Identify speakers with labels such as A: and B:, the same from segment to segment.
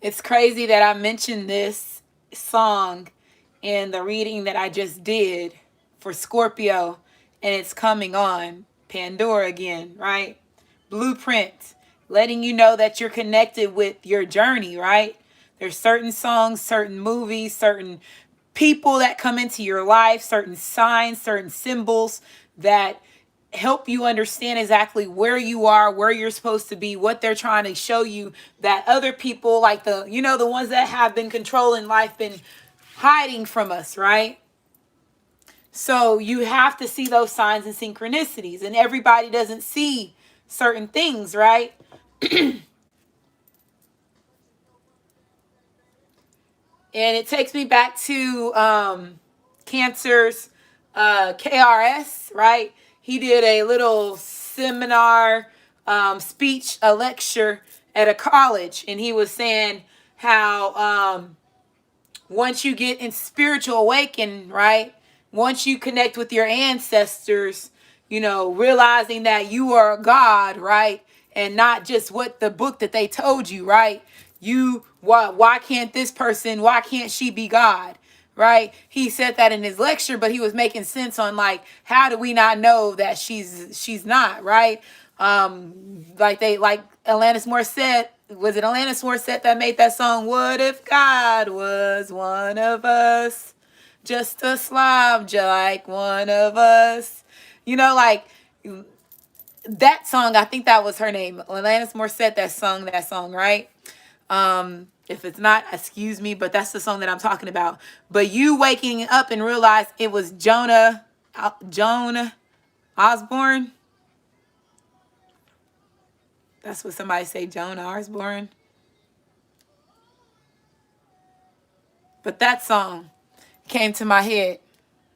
A: It's crazy that I mentioned this song in the reading that I just did for Scorpio, and it's coming on Pandora again, right? Blueprint, letting you know that you're connected with your journey, right? There's certain songs, certain movies, certain people that come into your life, certain signs, certain symbols that help you understand exactly where you are, where you're supposed to be, what they're trying to show you, that other people, like the ones that have been controlling life, been hiding from us, right? So you have to see those signs and synchronicities, and everybody doesn't see certain things, right? And it takes me back to Cancer's KRS, right? He did a little seminar, speech, a lecture at a college, and he was saying how once you get in spiritual awakening, right? Once you connect with your ancestors, realizing that you are God, right? And not just what the book that they told you, right? Why can't this person, why can't she be God? Right? He said that in his lecture, but he was making sense on, like, how do we not know that she's not, right? Like Alanis Morissette, was it Alanis Morissette that made that song? What if God was one of us? Just a slob like one of us. Like that song, I think that was her name. Alanis Morissette that sung that song, right? If it's not, excuse me, but that's the song that I'm talking about. But you waking up and realize it was Joan Osborne. That's what somebody say, Joan Osborne. But that song came to my head.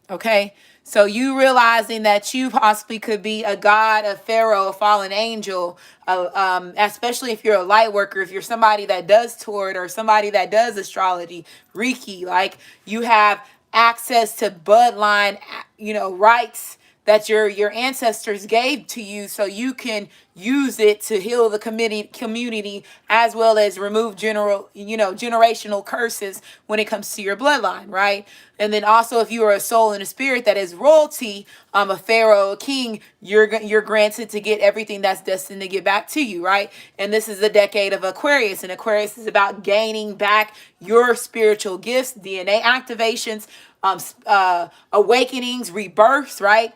A: Okay. So you realizing that you possibly could be a god, a pharaoh, a fallen angel, especially if you're a light worker, if you're somebody that does Torah or somebody that does astrology, Reiki, like you have access to bloodline, rights that your ancestors gave to you, so you can use it to heal the community, as well as remove generational curses when it comes to your bloodline, right? And then also, if you are a soul and a spirit that is royalty, a pharaoh, a king, you're granted to get everything that's destined to get back to you, right? And this is the decade of Aquarius, and Aquarius is about gaining back your spiritual gifts, DNA activations, awakenings, rebirths, right?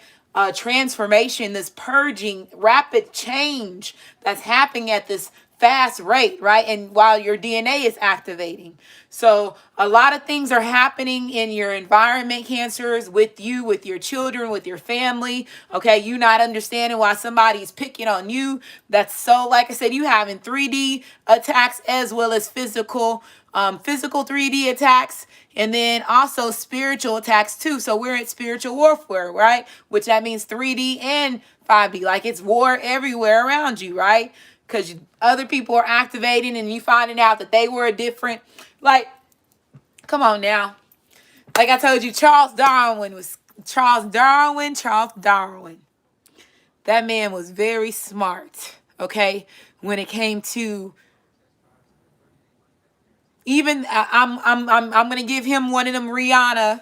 A: Transformation, this purging, rapid change that's happening at this fast rate, right? And while your DNA is activating. So a lot of things are happening in your environment, Cancers, with you, with your children, with your family. Okay, you not understanding why somebody's picking on you. That's so, like I said, you having 3D attacks as well as physical 3D attacks, and then also spiritual attacks too. So we're in spiritual warfare, right? Which that means 3D and 5D. Like it's war everywhere around you, right? Because other people are activating and you finding out that they were a different, like, come on now. Like I told you, Charles Darwin. That man was very smart, okay? When it came to, even I'm gonna give him one of them Rihanna.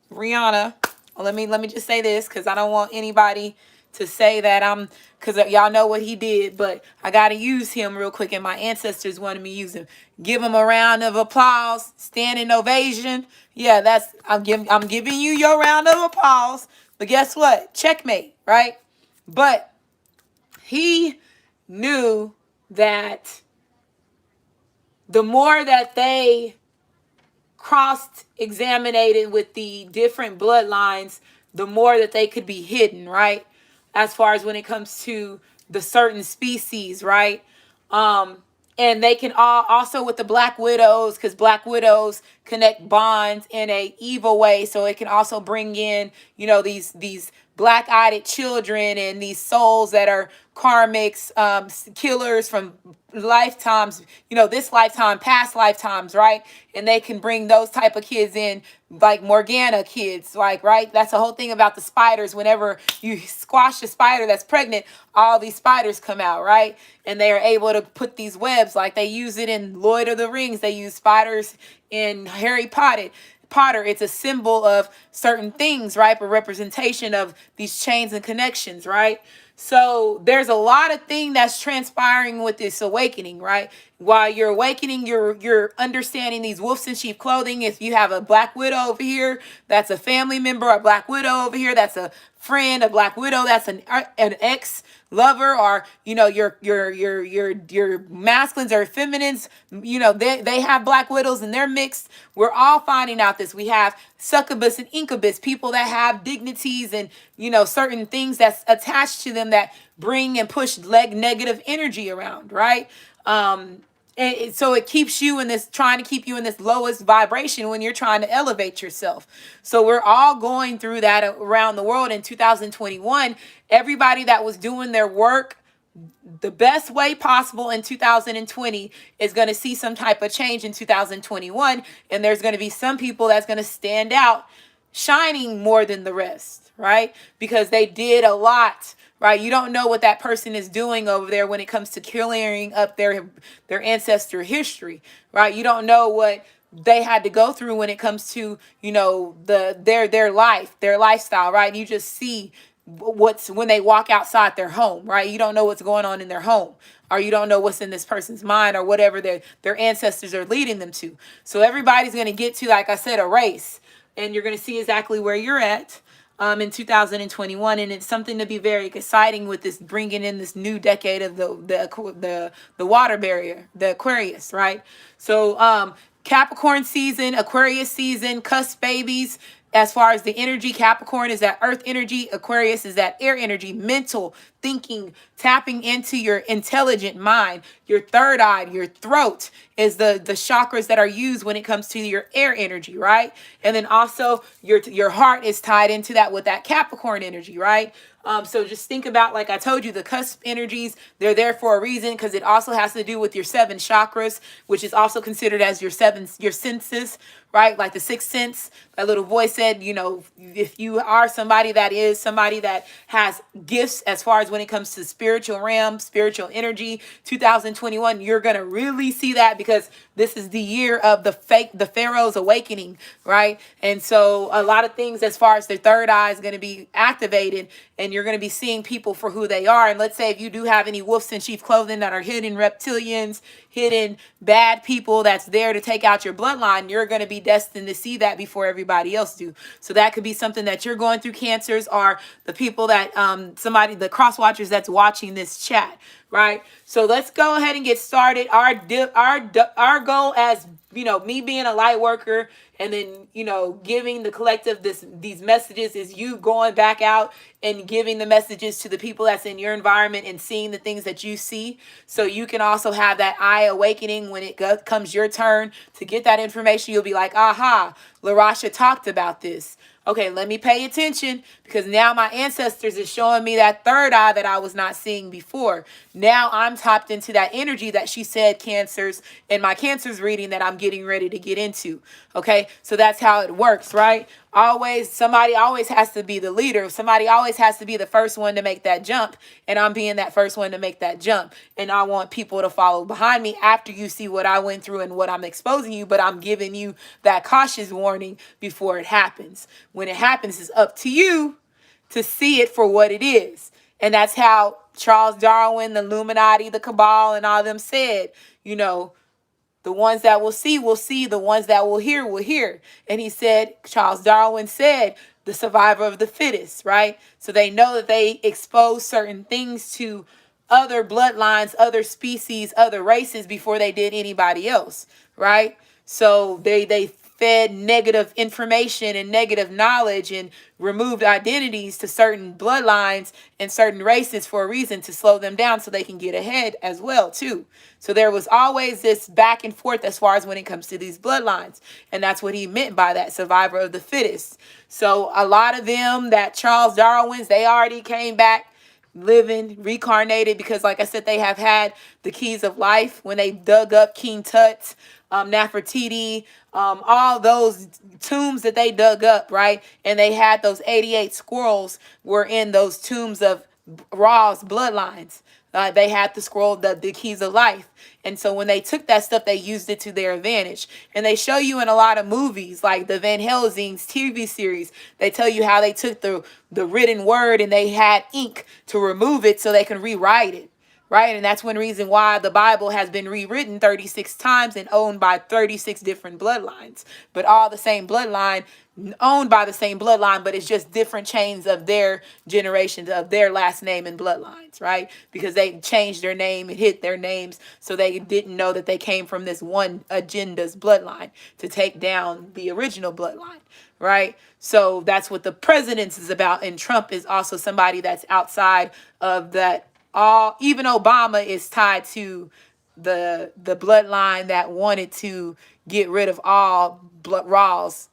A: Well, let me just say this, because I don't want anybody to say that because y'all know what he did, but I gotta use him real quick, and my ancestors wanted me to use him. Give him a round of applause, standing ovation. Yeah, I'm giving you your round of applause. But guess what? Checkmate, right? But he knew that the more that they cross-examinated with the different bloodlines, the more that they could be hidden, right? As far as when it comes to the certain species, right? And they can also with the Black Widows, because Black Widows connect bonds in a evil way. So it can also bring in, these black-eyed children and these souls that are karmics, killers from lifetimes, this lifetime, past lifetimes, right? And they can bring those type of kids in, like Morgana kids, like, right? That's the whole thing about the spiders. Whenever you squash a spider that's pregnant, all these spiders come out, right? And they are able to put these webs, like they use it in Lord of the Rings. They use spiders in Harry Potter. It's a symbol of certain things, right? A representation of these chains and connections, right? So there's a lot of thing that's transpiring with this awakening, right? While you're awakening, you're understanding these wolves in sheep clothing. If you have a black widow over here, that's a family member. A black widow over here, that's a friend. A black widow, that's an ex lover, or your masculines or feminines. They have black widows and they're mixed. We're all finding out this. We have succubus and incubus, people that have dignities and certain things that's attached to them that bring and push negative energy around, right? And so it keeps you in this, trying to keep you in this lowest vibration when you're trying to elevate yourself. So we're all going through that around the world in 2021. Everybody that was doing their work the best way possible in 2020 is going to see some type of change in 2021. And there's going to be some people that's going to stand out shining more than the rest, right? Because they did a lot, right? You don't know what that person is doing over there when it comes to clearing up their ancestor history, right? You don't know what they had to go through when it comes to, their life, their lifestyle, right? You just see what's when they walk outside their home, right? You don't know what's going on in their home, or you don't know what's in this person's mind, or whatever their ancestors are leading them to. So everybody's going to get to, like I said, a race, and you're going to see exactly where you're at in 2021. And it's something to be very exciting with this, bringing in this new decade of the water barrier, the Aquarius, right? So Capricorn season, Aquarius season, cusp babies. As far as the energy, Capricorn is that earth energy, Aquarius is that air energy, mental thinking, tapping into your intelligent mind. Your third eye, your throat is the chakras that are used when it comes to your air energy, right? And then also your heart is tied into that with that Capricorn energy, right? So just think about, like I told you, the cusp energies, they're there for a reason, because it also has to do with your 7 chakras, which is also considered as your senses, right? Like the sixth sense. That little voice said, if you are somebody that has gifts as far as when it comes to spiritual realm, spiritual energy, 2021, you're going to really see that, because this is the year of the Pharaoh's awakening, right? And so a lot of things as far as their third eye is going to be activated, and you're going to be seeing people for who they are. And let's say if you do have any wolves in sheep clothing that are hidden reptilians, hidden bad people that's there to take out your bloodline, you're going to be destined to see that before everybody else do. So that could be something that you're going through, Cancers, or the people that the cross watchers that's watching this chat, right? So let's go ahead and get started. Our goal, as me being a light worker, and then giving the collective these messages, is you going back out and giving the messages to the people that's in your environment and seeing the things that you see, so you can also have that eye awakening when it comes your turn to get that information. You'll be like, aha, LaRasha talked about this. Okay, let me pay attention, because now my ancestors is showing me that third eye that I was not seeing before. Now I'm tapped into that energy that she said, Cancers, in my Cancers reading that I'm getting ready to get into. Okay, so that's how it works, right? Somebody always has to be the leader. Somebody always has to be the first one to make that jump. And I'm being that first one to make that jump. And I want people to follow behind me after you see what I went through and what I'm exposing you. But I'm giving you that cautious warning before it happens. When it happens, it's up to you to see it for what it is. And that's how Charles Darwin, the Illuminati, the Cabal, and all them said, the ones that will see, the ones that will hear. And he said, Charles Darwin said, the survivor of the fittest, right? So they know that they expose certain things to other bloodlines, other species, other races before they did anybody else, right? So they fed negative information and negative knowledge and removed identities to certain bloodlines and certain races for a reason, to slow them down so they can get ahead as well too. So there was always this back and forth as far as when it comes to these bloodlines. And that's what he meant by that, survivor of the fittest. So a lot of them, that Charles Darwin's, they already came back living, reincarnated, because like I said, they have had the keys of life when they dug up King Tut, Nefertiti, all those tombs that they dug up, right? And they had those 88 squirrels were in those tombs of Ra's bloodlines. They had the scroll, the keys of life. And so when they took that stuff, they used it to their advantage. And they show you in a lot of movies, like the Van Helsing's TV series, they tell you how they took the written word and they had ink to remove it so they can rewrite it. Right? And that's one reason why the Bible has been rewritten 36 times and owned by 36 different bloodlines, but all the same bloodline, owned by the same bloodline, but it's just different chains of their generations, of their last name and bloodlines, right? Because they changed their name and hid their names, so they didn't know that they came from this one agenda's bloodline to take down the original bloodline, right? So that's what the president's is about. And Trump is also somebody that's outside of that. Even Obama is tied to the bloodline that wanted to get rid of all Raw's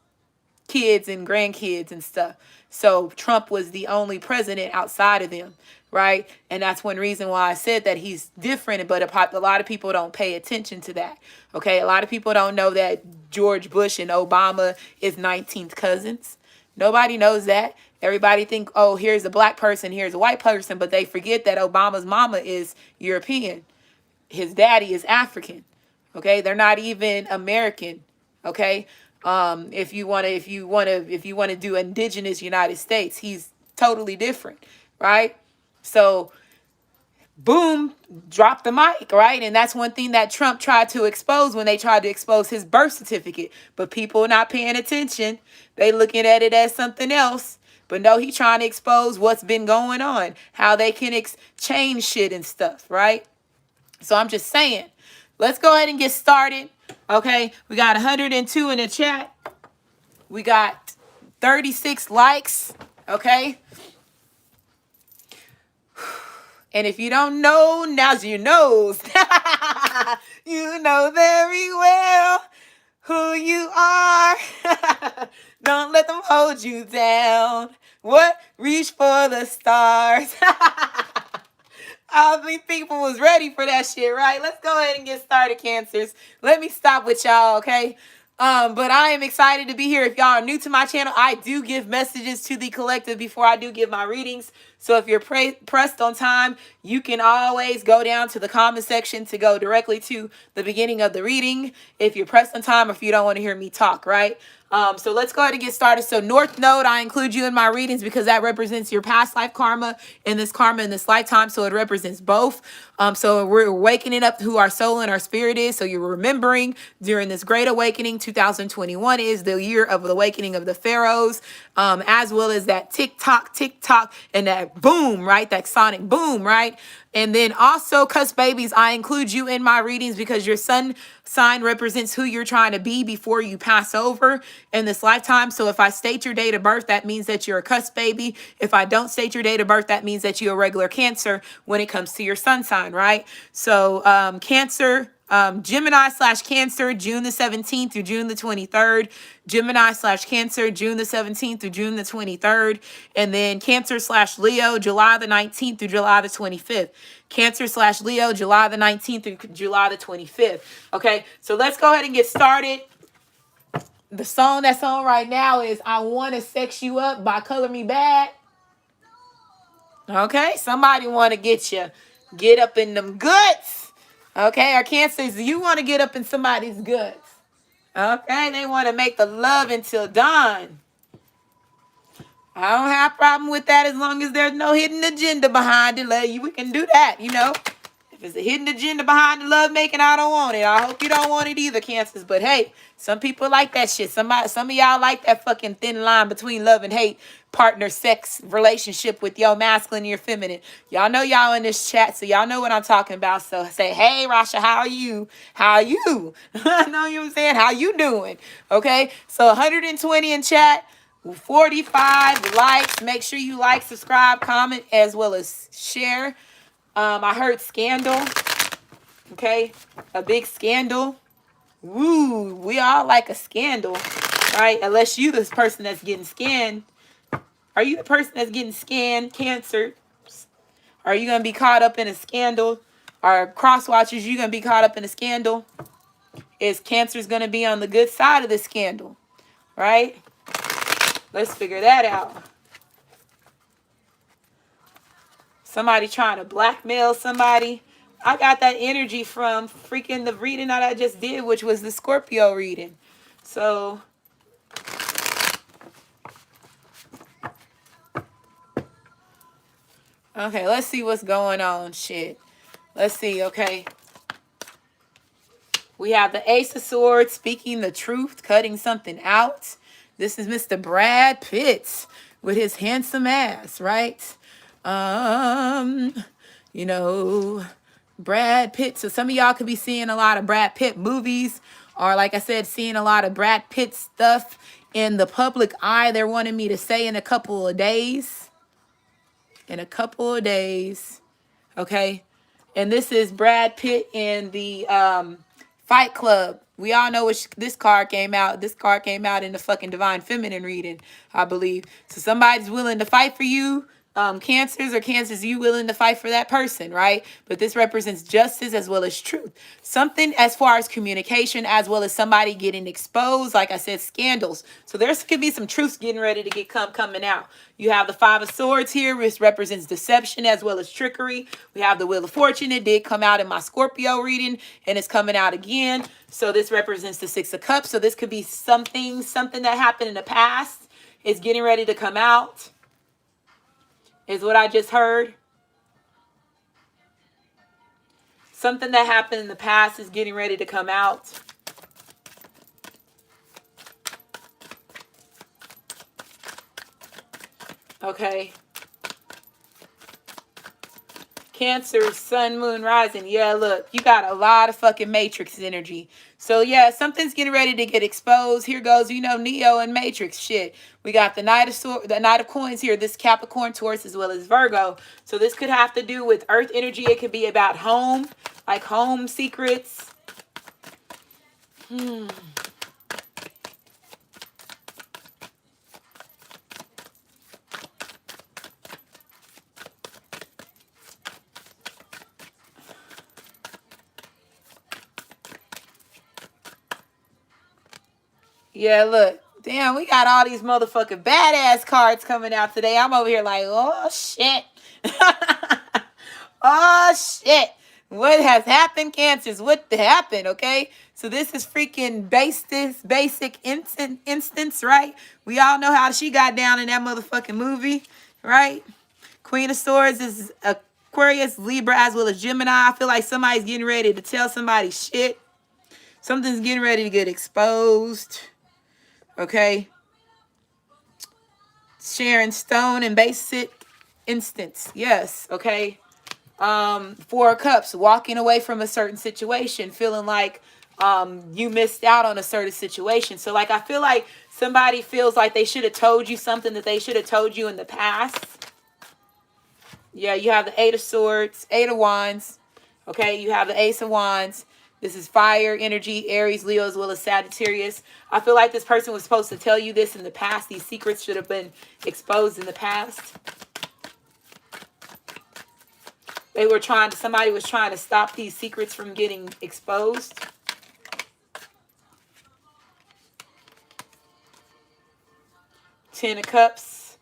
A: kids and grandkids and stuff. So Trump was the only president outside of them, right? And that's one reason why I said that he's different, but a lot of people don't pay attention to that. Okay, a lot of people don't know that George Bush and Obama is 19th cousins. Nobody knows that. Everybody think, oh, here's a black person, here's a white person, but they forget that Obama's mama is European. His daddy is African. Okay, they're not even American. Okay, if you want to do indigenous United States, he's totally different, right? So boom, drop the mic, right? And that's one thing that Trump tried to expose when they tried to expose his birth certificate. But people are not paying attention. They looking at it as something else. But no, he trying to expose what's been going on, how they can change shit and stuff, right? So I'm just saying, let's go ahead and get started. Okay, we got 102 in the chat. We got 36 likes, okay? And if you don't know, now's your nose. You know very well who you are. Don't let them hold you down. What? Reach for the stars. I think people was ready for that shit, right? Let's go ahead and get started, Cancers. Let me stop with y'all, okay? But I am excited to be here. If y'all are new to my channel, I do give messages to the collective before I do give my readings. So if you're pressed on time, you can always go down to the comment section to go directly to the beginning of the reading. If you're pressed on time, or if you don't want to hear me talk, right? So let's go ahead and get started. So North Node, I include you in my readings because that represents your past life karma and this karma in this lifetime. So it represents both. So we're awakening up who our soul and our spirit is. So you're remembering during this great awakening, 2021 is the year of the awakening of the pharaohs, as well as that tick tock, and that boom, right? That sonic boom, right? And then also, cuss babies, I include you in my readings because your sun sign represents who you're trying to be before you pass over in this lifetime. So if I state your date of birth, that means that you're a cuss baby. If I don't state your date of birth, that means that you're a regular Cancer when it comes to your sun sign, right? So Cancer, Gemini/Cancer, June the 17th through June the 23rd. Gemini/Cancer, June the 17th through June the 23rd. And then Cancer/Leo, July the 19th through July the 25th. Cancer/Leo, July the 19th through July the 25th. Okay, so let's go ahead and get started. The song that's on right now is I Want to Sex You Up by Color Me Badd. Okay, somebody want to get up in them guts. Okay, or Cancers, you want to get up in somebody's guts. Okay, they want to make the love until dawn. I don't have a problem with that as long as there's no hidden agenda behind it. We can do that, you know. If it's a hidden agenda behind the love making, I don't want it. I hope you don't want it either, Cancers. But hey, some people like that shit. Some of y'all like that fucking thin line between love and hate, partner, sex, relationship with your masculine and your feminine. Y'all know y'all in this chat, so y'all know what I'm talking about. So say, hey, Rasha, how are you? How are you? I know you what I'm saying. How you doing? Okay, so 120 in chat. 45 likes. Make sure you like, subscribe, comment, as well as share. I heard scandal. Okay, a big scandal. Woo, we all like a scandal, right? Unless you this person that's getting scanned. Are you the person that's getting scanned, Cancer? Are you gonna be caught up in a scandal? Are cross watchers you gonna be caught up in a scandal? Is Cancer's gonna be on the good side of the scandal, right? Let's figure that out. Somebody trying to blackmail somebody. I got that energy from freaking the reading that I just did, which was the Scorpio reading. So, okay, let's see what's going on. Shit. Let's see, okay. We have the Ace of Swords speaking the truth, cutting something out. This is Mr. Brad Pitt with his handsome ass, right? You know, Brad Pitt. So some of y'all could be seeing a lot of Brad Pitt movies, or like I said, seeing a lot of Brad Pitt stuff in the public eye. They're wanting me to say in a couple of days. In a couple of days. Okay. And this is Brad Pitt in the Fight Club. We all know which this card came out. This card came out in the fucking Divine Feminine reading, I believe. So somebody's willing to fight for you. Cancers or Cancers, you willing to fight for that person, right? But this represents justice as well as truth. Something as far as communication, as well as somebody getting exposed. Like I said, scandals. So there could be some truths getting ready to get coming out. You have the Five of Swords here, which represents deception as well as trickery. We have the Wheel of Fortune. It did come out in my Scorpio reading, and it's coming out again. So this represents the Six of Cups. So this could be something that happened in the past is getting ready to come out, is what I just heard. Something that happened in the past is getting ready to come out. Okay. Cancer, Sun, Moon, Rising. Yeah, look, you got a lot of fucking Matrix energy. So, yeah, something's getting ready to get exposed. Here goes, you know, Neo and Matrix shit. We got the Knight of Coins here. This Capricorn, Taurus, as well as Virgo. So, this could have to do with Earth energy. It could be about home, like home secrets. Yeah, look. Damn, we got all these motherfucking badass cards coming out today. I'm over here like, oh, shit. Oh, shit. What has happened, Cancers? What happened, okay? So this is freaking basic instance, right? We all know how she got down in that motherfucking movie, right? Queen of Swords is Aquarius, Libra, as well as Gemini. I feel like somebody's getting ready to tell somebody shit. Something's getting ready to get exposed. Okay. Sharon Stone in basic instance. Yes. Okay. Four of Cups, walking away from a certain situation, feeling like you missed out on a certain situation. So like I feel like somebody feels like they should have told you something that they should have told you in the past. Yeah, you have the Eight of Swords, Eight of Wands. Okay, you have the Ace of Wands. This is fire energy, Aries, Leo, as well as Sagittarius. I feel like this person was supposed to tell you this in the past. These secrets should have been exposed in the past. Somebody was trying to stop these secrets from getting exposed. Ten of Cups,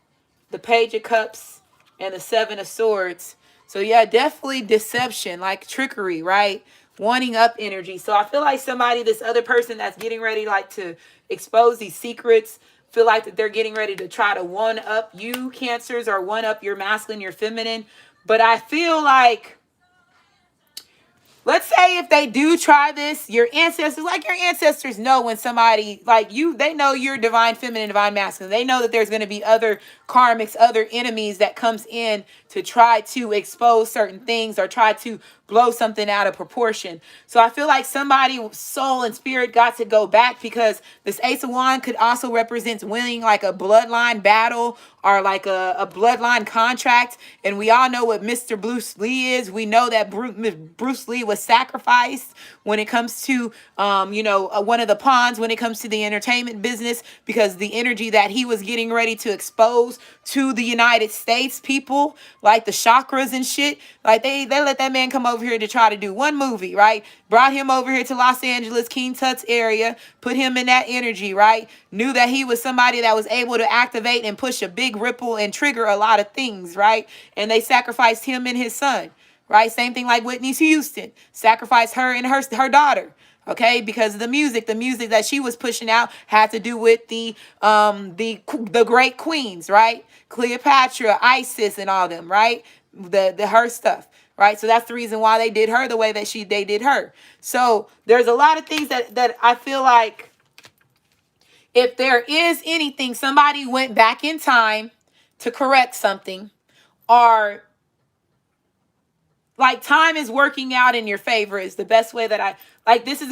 A: the Page of Cups, and the Seven of Swords. So yeah, definitely deception, like trickery, right? Wanting up energy. So I feel like this other person that's getting ready like to expose these secrets, feel like that they're getting ready to try to one up you, Cancers, or one up your masculine, your feminine. But I feel like let's say if they do try this, your ancestors, like your ancestors know when somebody like you, they know you're divine feminine, divine masculine. They know that there's going to be other karmics, other enemies that comes in to try to expose certain things or try to blow something out of proportion. So I feel like somebody soul and spirit got to go back, because this Ace of Wands could also represent winning like a bloodline battle or like a bloodline contract. And we all know what Mr. Bruce Lee is. We know that Bruce Lee was sacrificed when it comes to one of the pawns when it comes to the entertainment business, because the energy that he was getting ready to expose to the United States people, like the chakras and shit, like they let that man come over here to try to do one movie, right? Brought him over here to Los Angeles, King Tut's area, put him in that energy, right? Knew that he was somebody that was able to activate and push a big ripple and trigger a lot of things, right? And they sacrificed him and his son, right? Same thing like Whitney Houston, sacrificed her and her daughter. Okay, because the music that she was pushing out had to do with the great queens, right? Cleopatra, Isis, and all them, right? The her stuff, right? So that's the reason why they did her the way that they did her. So there's a lot of things that I feel like, if there is anything, somebody went back in time to correct something, or like time is working out in your favor is the best way that I like. This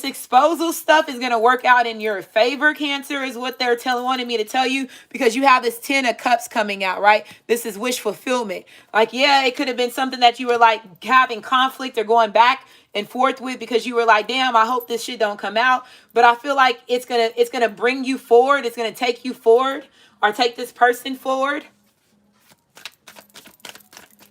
A: exposal stuff is gonna work out in your favor, Cancer, is what they're wanting me to tell you, because you have this 10 of Cups coming out, right? This is wish fulfillment. Like, yeah, it could have been something that you were like having conflict or going back and forth with, because you were like, damn, I hope this shit don't come out. But I feel like it's gonna bring you forward. It's gonna take you forward, or take this person forward.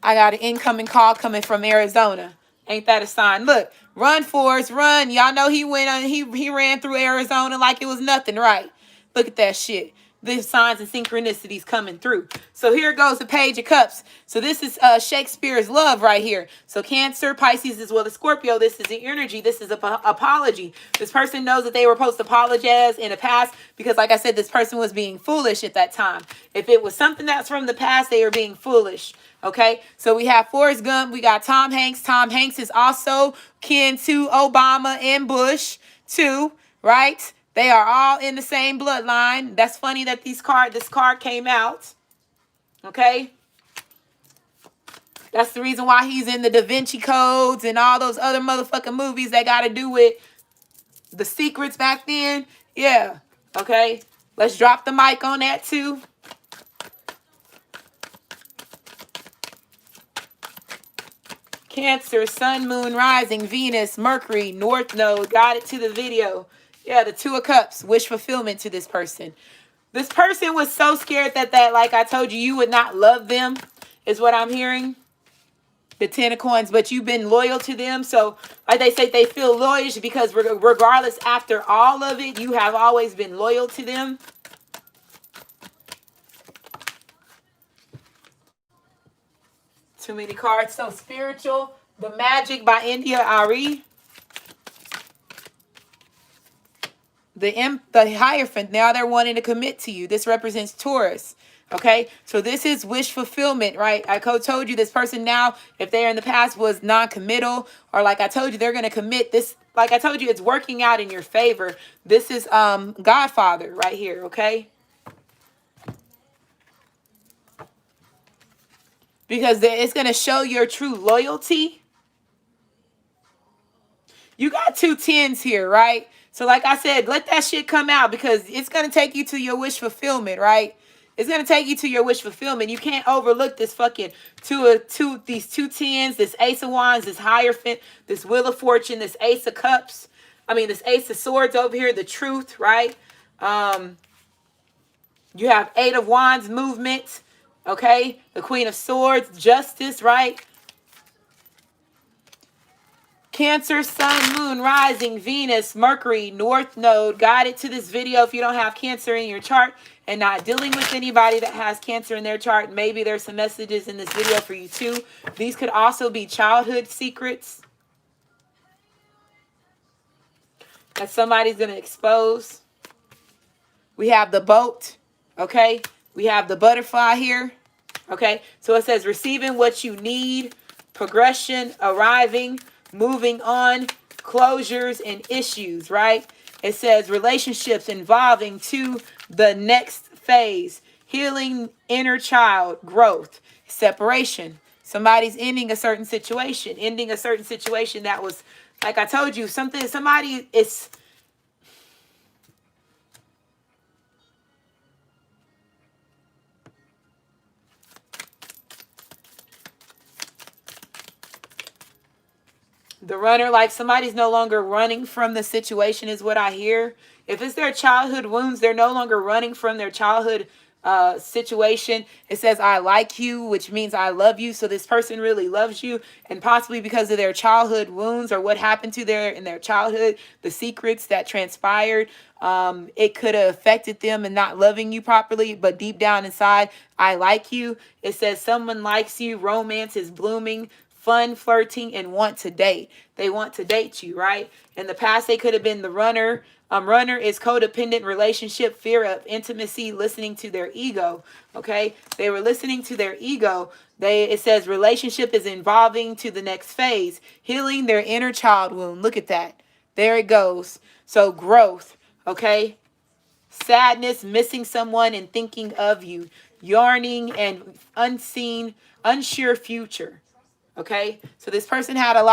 A: I got an incoming call coming from Arizona. Ain't that a sign? Look, run, Forrest, run. Y'all know he went on, he ran through Arizona like it was nothing, right? Look at that shit. The signs and synchronicities coming through. So here goes the Page of Cups. So this is Shakespeare's love right here. So Cancer, Pisces, as well as Scorpio. This is the energy. This is an apology. This person knows that they were supposed to apologize in the past, because like I said, this person was being foolish at that time. If it was something that's from the past, they were being foolish. Okay, so we have Forrest Gump. We got Tom Hanks. Tom Hanks is also kin to Obama and Bush too, right? They are all in the same bloodline. That's funny that this card came out. Okay. That's the reason why he's in the Da Vinci Codes and all those other motherfucking movies that got to do with the secrets back then. Yeah. Okay. Let's drop the mic on that too. Cancer, Sun, Moon, Rising, Venus, Mercury, North Node. Got it to the video. Yeah, the Two of Cups. Wish fulfillment to this person. This person was so scared that like I told you, you would not love them, is what I'm hearing. The 10 of Coins, but you've been loyal to them. So like they say, they feel loyal because regardless, after all of it, you have always been loyal to them. Too many cards. So spiritual. The Magic by India Ari. The Hierophant, now they're wanting to commit to you. This represents Taurus. Okay, so this is wish fulfillment, right? I told you this person now, if they're in the past was non-committal, or like I told you, they're going to commit. This, like I told you, it's working out in your favor. This is Godfather right here, okay? Because it's going to show your true loyalty. You got 2 10s here, right? So like I said, let that shit come out, because it's going to take you to your wish fulfillment, right? It's going to take you to your wish fulfillment. You can't overlook this fucking these 2 10s, this Ace of Wands, this Hierophant, this Wheel of Fortune, this Ace of Cups. I mean, this Ace of Swords over here, the Truth, right? You have 8 of Wands movement, okay? The Queen of Swords, Justice, right? Cancer, Sun, Moon, Rising, Venus, Mercury, North Node. Got it to this video. If you don't have Cancer in your chart and not dealing with anybody that has Cancer in their chart, maybe there's some messages in this video for you too. These could also be childhood secrets that somebody's going to expose. We have the Boat, okay? We have the Butterfly here, okay? So it says receiving what you need, progression, arriving, moving on, closures and issues, right? It says relationships involving to the next phase, healing inner child, growth, separation. Somebody's ending a certain situation that was, like I told you, somebody is. The runner, like somebody's no longer running from the situation, is what I hear. If it's their childhood wounds, they're no longer running from their childhood situation. It says, I like you, which means I love you. So this person really loves you. And possibly because of their childhood wounds or what happened to their in their childhood, the secrets that transpired, it could have affected them and not loving you properly. But deep down inside, I like you. It says someone likes you. Romance is blooming, fun, flirting, and want to date. They want to date you, right? In the past, they could have been the runner. Runner is codependent relationship, fear of intimacy, listening to their ego. Okay, they were listening to their ego. It says relationship is evolving to the next phase, healing their inner child wound. Look at that. There it goes. So growth. Okay, sadness, missing someone and thinking of you, yearning and unseen, unsure future. Okay, so this person had a lot